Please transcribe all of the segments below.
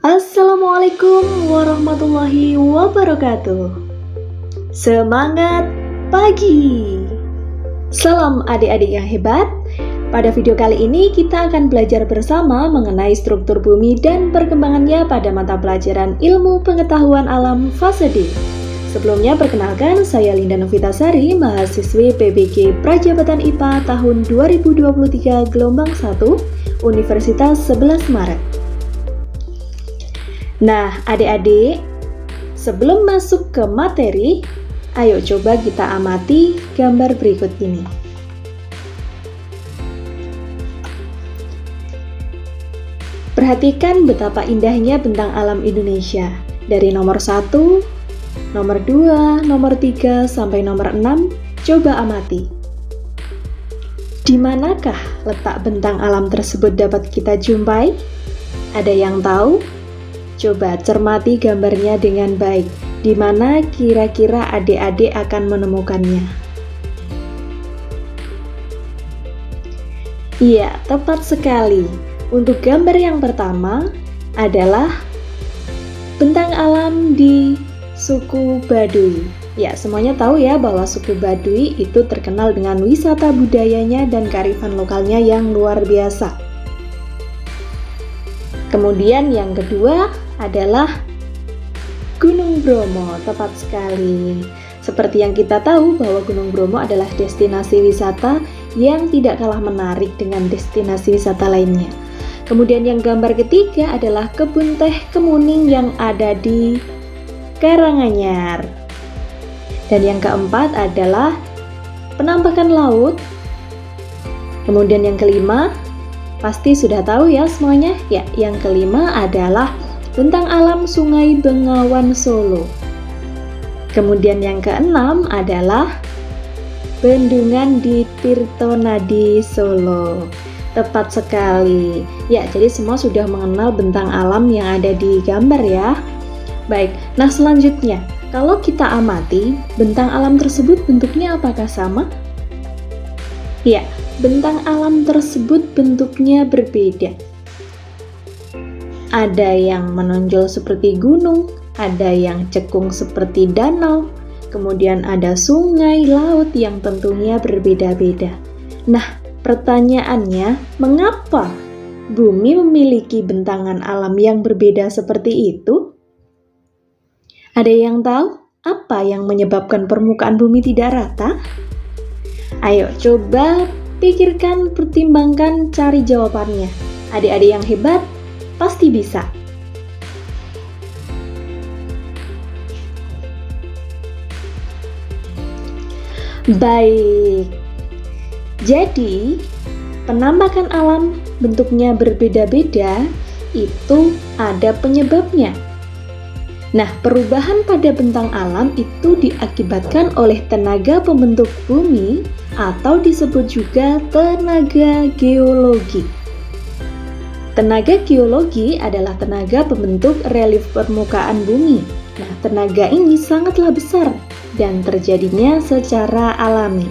Assalamualaikum warahmatullahi wabarakatuh. Semangat pagi. Salam adik-adik yang hebat. Pada video kali ini kita akan belajar bersama mengenai struktur bumi dan perkembangannya pada mata pelajaran Ilmu Pengetahuan Alam fase D. Sebelumnya perkenalkan, saya Linda Novitasari, mahasiswi PBG Prajabatan IPA tahun 2023 gelombang 1, Universitas 11 Maret. Nah, adik-adik, sebelum masuk ke materi, ayo coba kita amati gambar berikut ini. Perhatikan betapa indahnya bentang alam Indonesia. Dari nomor 1, nomor 2, nomor 3, sampai nomor 6, coba amati. Di manakah letak bentang alam tersebut dapat kita jumpai? Ada yang tahu? Coba cermati gambarnya dengan baik. Di mana kira-kira adik-adik akan menemukannya? Iya, tepat sekali. Untuk gambar yang pertama adalah bentang alam di suku Baduy. Ya, semuanya tahu ya bahwa suku Baduy itu terkenal dengan wisata budayanya dan kearifan lokalnya yang luar biasa. Kemudian yang kedua adalah Gunung Bromo, tepat sekali. Seperti yang kita tahu bahwa Gunung Bromo adalah destinasi wisata yang tidak kalah menarik dengan destinasi wisata lainnya. Kemudian yang gambar ketiga adalah kebun teh kemuning yang ada di Karanganyar. Dan yang keempat adalah penampakan laut. Kemudian yang kelima, pasti sudah tahu ya semuanya? Ya, yang kelima adalah bentang alam Sungai Bengawan Solo. Kemudian yang keenam adalah bendungan di Tirtonadi Solo. Tepat sekali. Ya, jadi semua sudah mengenal bentang alam yang ada di gambar ya. Baik, nah selanjutnya, kalau kita amati, bentang alam tersebut bentuknya apakah sama? Ya, bentang alam tersebut bentuknya berbeda. Ada yang menonjol seperti gunung, ada yang cekung seperti danau, kemudian ada sungai, laut yang tentunya berbeda-beda. Nah, pertanyaannya, mengapa bumi memiliki bentangan alam yang berbeda seperti itu? Ada yang tahu apa yang menyebabkan permukaan bumi tidak rata? Ayo coba pikirkan, pertimbangkan, cari jawabannya. Adik-adik yang hebat pasti bisa. Baik. Jadi, penampakan alam bentuknya berbeda-beda itu ada penyebabnya. Nah, perubahan pada bentang alam itu diakibatkan oleh tenaga pembentuk bumi atau disebut juga tenaga geologi. Tenaga geologi adalah tenaga pembentuk relief permukaan bumi. Nah, tenaga ini sangatlah besar dan terjadinya secara alami.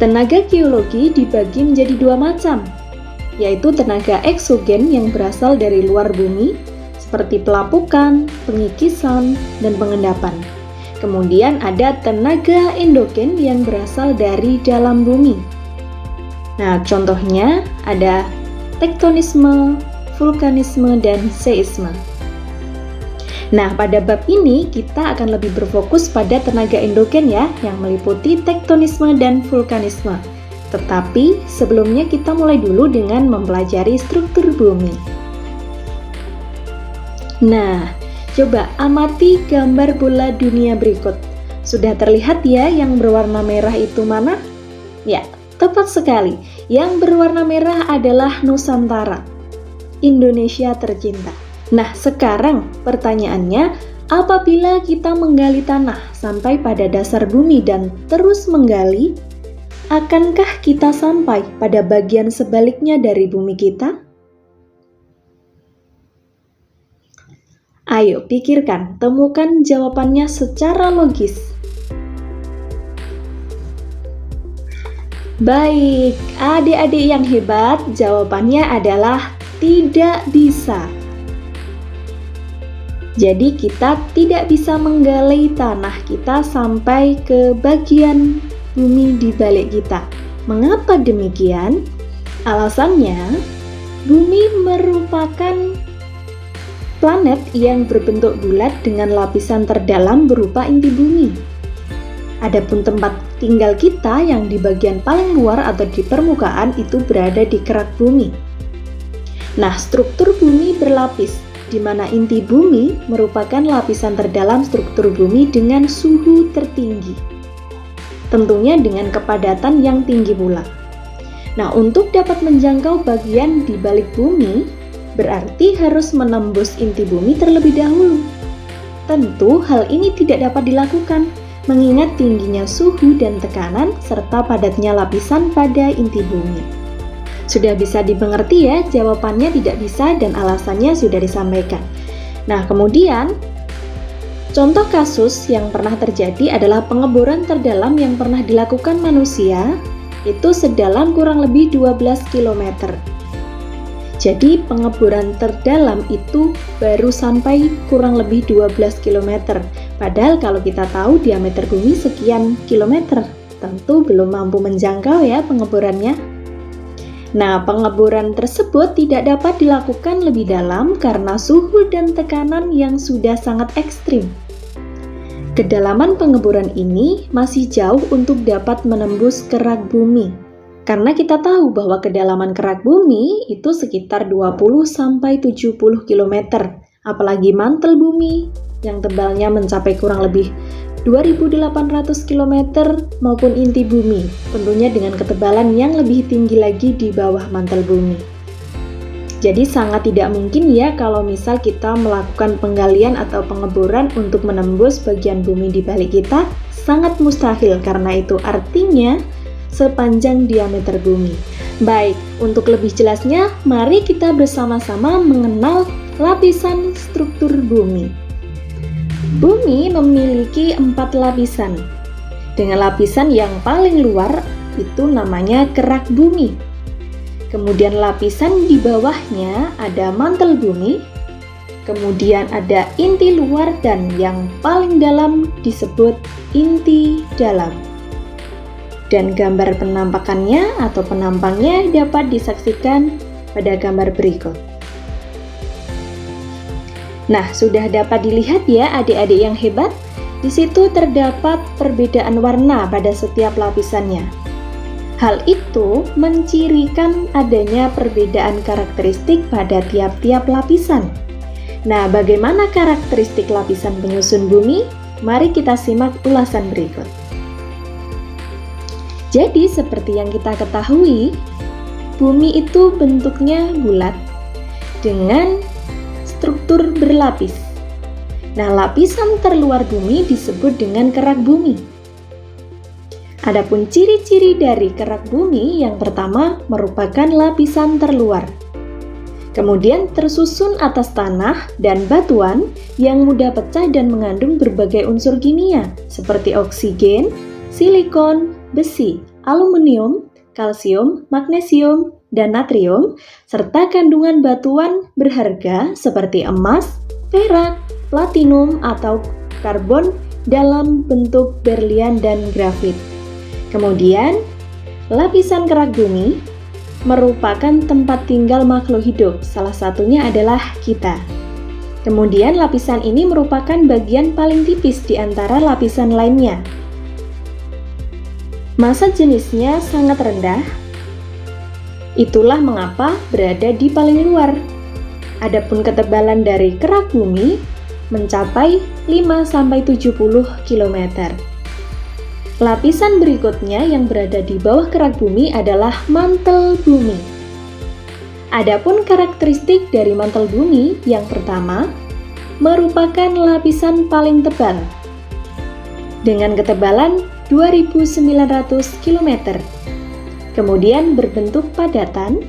Tenaga geologi dibagi menjadi dua macam, yaitu tenaga eksogen yang berasal dari luar bumi, seperti pelapukan, pengikisan, dan pengendapan. Kemudian ada tenaga endogen yang berasal dari dalam bumi. Nah, contohnya ada tektonisme, vulkanisme, dan seisme. Nah, pada bab ini kita akan lebih berfokus pada tenaga endogen ya, yang meliputi tektonisme dan vulkanisme. Tetapi sebelumnya kita mulai dulu dengan mempelajari struktur bumi. Nah, coba amati gambar bola dunia berikut. Sudah terlihat ya yang berwarna merah itu mana? Ya, tepat sekali. Yang berwarna merah adalah Nusantara, Indonesia tercinta. Nah, sekarang pertanyaannya, apabila kita menggali tanah sampai pada dasar bumi dan terus menggali, akankah kita sampai pada bagian sebaliknya dari bumi kita? Ayo pikirkan, temukan jawabannya secara logis. Baik, adik-adik yang hebat, jawabannya adalah tidak bisa. Jadi kita tidak bisa menggali tanah kita sampai ke bagian bumi di balik kita. Mengapa demikian? Alasannya, bumi merupakan planet yang berbentuk bulat dengan lapisan terdalam berupa inti bumi. Adapun tempat tinggal kita yang di bagian paling luar atau di permukaan itu berada di kerak bumi. Nah, struktur bumi berlapis, di mana inti bumi merupakan lapisan terdalam struktur bumi dengan suhu tertinggi. Tentunya dengan kepadatan yang tinggi pula. Nah, untuk dapat menjangkau bagian di balik bumi, berarti harus menembus inti bumi terlebih dahulu. Tentu hal ini tidak dapat dilakukan, mengingat tingginya suhu dan tekanan serta padatnya lapisan pada inti bumi. Sudah bisa dimengerti ya, jawabannya tidak bisa dan alasannya sudah disampaikan. Nah, kemudian contoh kasus yang pernah terjadi adalah pengeboran terdalam yang pernah dilakukan manusia, itu sedalam kurang lebih 12 km. Jadi pengeboran terdalam itu baru sampai kurang lebih 12 km. Padahal kalau kita tahu diameter bumi sekian kilometer, tentu belum mampu menjangkau ya pengeborannya. Nah, pengeboran tersebut tidak dapat dilakukan lebih dalam karena suhu dan tekanan yang sudah sangat ekstrim. Kedalaman pengeboran ini masih jauh untuk dapat menembus kerak bumi. Karena kita tahu bahwa kedalaman kerak bumi itu sekitar 20-70 km, apalagi mantel bumi yang tebalnya mencapai kurang lebih 2.800 km maupun inti bumi, tentunya dengan ketebalan yang lebih tinggi lagi di bawah mantel bumi. Jadi sangat tidak mungkin ya kalau misal kita melakukan penggalian atau pengeboran untuk menembus bagian bumi di balik kita, sangat mustahil karena itu artinya sepanjang diameter bumi. Baik, untuk lebih jelasnya, mari kita bersama-sama mengenal lapisan struktur bumi. Bumi memiliki 4 lapisan. Dengan lapisan yang paling luar itu namanya kerak bumi. Kemudian lapisan di bawahnya ada mantel bumi. Kemudian ada inti luar dan yang paling dalam disebut inti dalam. Dan gambar penampakannya atau penampangnya dapat disaksikan pada gambar berikut. Nah, sudah dapat dilihat ya adik-adik yang hebat? Di situ terdapat perbedaan warna pada setiap lapisannya. Hal itu mencirikan adanya perbedaan karakteristik pada tiap-tiap lapisan. Nah, bagaimana karakteristik lapisan penyusun bumi? Mari kita simak ulasan berikut. Jadi, seperti yang kita ketahui, bumi itu bentuknya bulat dengan struktur berlapis. Nah, lapisan terluar bumi disebut dengan kerak bumi. Adapun ciri-ciri dari kerak bumi yang pertama merupakan lapisan terluar. Kemudian tersusun atas tanah dan batuan yang mudah pecah dan mengandung berbagai unsur kimia seperti oksigen, silikon, besi, aluminium, kalsium, magnesium, dan natrium, serta kandungan batuan berharga seperti emas, perak, platinum, atau karbon dalam bentuk berlian dan grafit. Kemudian, lapisan kerak bumi merupakan tempat tinggal makhluk hidup, salah satunya adalah kita. Kemudian, lapisan ini merupakan bagian paling tipis di antara lapisan lainnya. Massa jenisnya sangat rendah. Itulah mengapa berada di paling luar. Adapun ketebalan dari kerak bumi mencapai 5-70 km. Lapisan berikutnya yang berada di bawah kerak bumi adalah mantel bumi. Adapun karakteristik dari mantel bumi yang pertama merupakan lapisan paling tebal dengan ketebalan 2.900 km. Kemudian berbentuk padatan,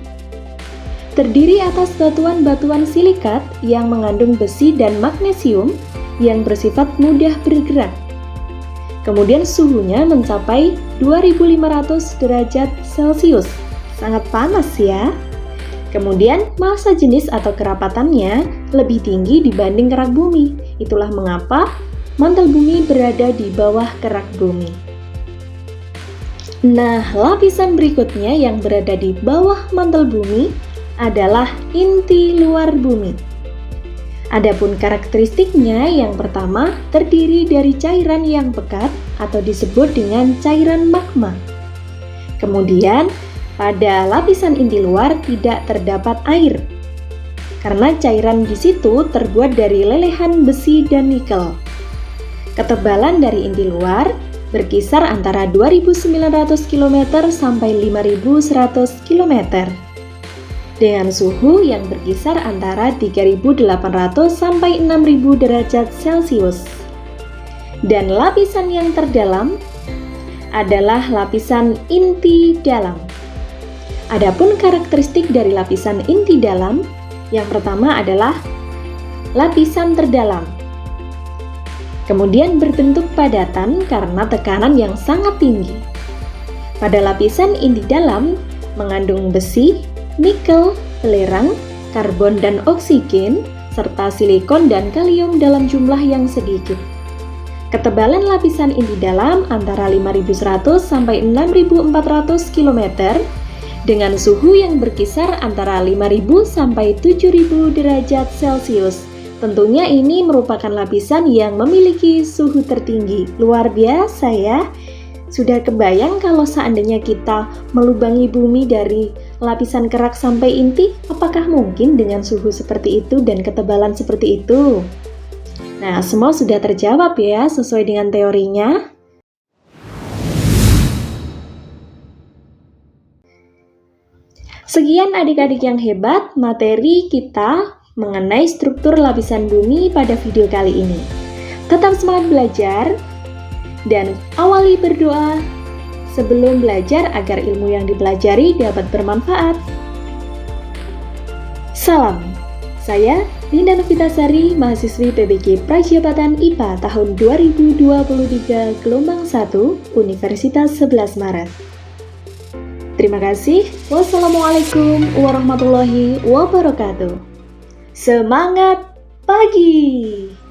terdiri atas batuan-batuan silikat yang mengandung besi dan magnesium yang bersifat mudah bergerak. Kemudian suhunya mencapai 2.500 derajat Celcius, sangat panas ya. Kemudian, massa jenis atau kerapatannya lebih tinggi dibanding kerak bumi. Itulah mengapa mantel bumi berada di bawah kerak bumi. Nah, lapisan berikutnya yang berada di bawah mantel bumi adalah inti luar bumi. Adapun karakteristiknya, yang pertama terdiri dari cairan yang pekat atau disebut dengan cairan magma. Kemudian, pada lapisan inti luar tidak terdapat air, karena cairan di situ terbuat dari lelehan besi dan nikel. Ketebalan dari inti luar berkisar antara 2.900 km sampai 5.100 km, dengan suhu yang berkisar antara 3.800 sampai 6.000 derajat Celcius. Dan lapisan yang terdalam adalah lapisan inti dalam. Adapun karakteristik dari lapisan inti dalam, yang pertama adalah lapisan terdalam. Kemudian berbentuk padatan karena tekanan yang sangat tinggi. Pada lapisan inti dalam mengandung besi, nikel, belerang, karbon dan oksigen, serta silikon dan kalium dalam jumlah yang sedikit. Ketebalan lapisan inti dalam antara 5.100 sampai 6.400 km dengan suhu yang berkisar antara 5.000 sampai 7.000 derajat Celcius. Tentunya ini merupakan lapisan yang memiliki suhu tertinggi. Luar biasa ya. Sudah kebayang kalau seandainya kita melubangi bumi dari lapisan kerak sampai inti? Apakah mungkin dengan suhu seperti itu dan ketebalan seperti itu? Nah, semua sudah terjawab ya sesuai dengan teorinya. Sekian adik-adik yang hebat, materi kita mengenai struktur lapisan bumi pada video kali ini. Tetap semangat belajar dan awali berdoa sebelum belajar agar ilmu yang dipelajari dapat bermanfaat. Salam, saya Linda Novitasari, mahasiswi PBG Prajabatan IPA tahun 2023 gelombang 1 Universitas 11 Maret. Terima kasih. Wassalamualaikum warahmatullahi wabarakatuh. Semangat pagi!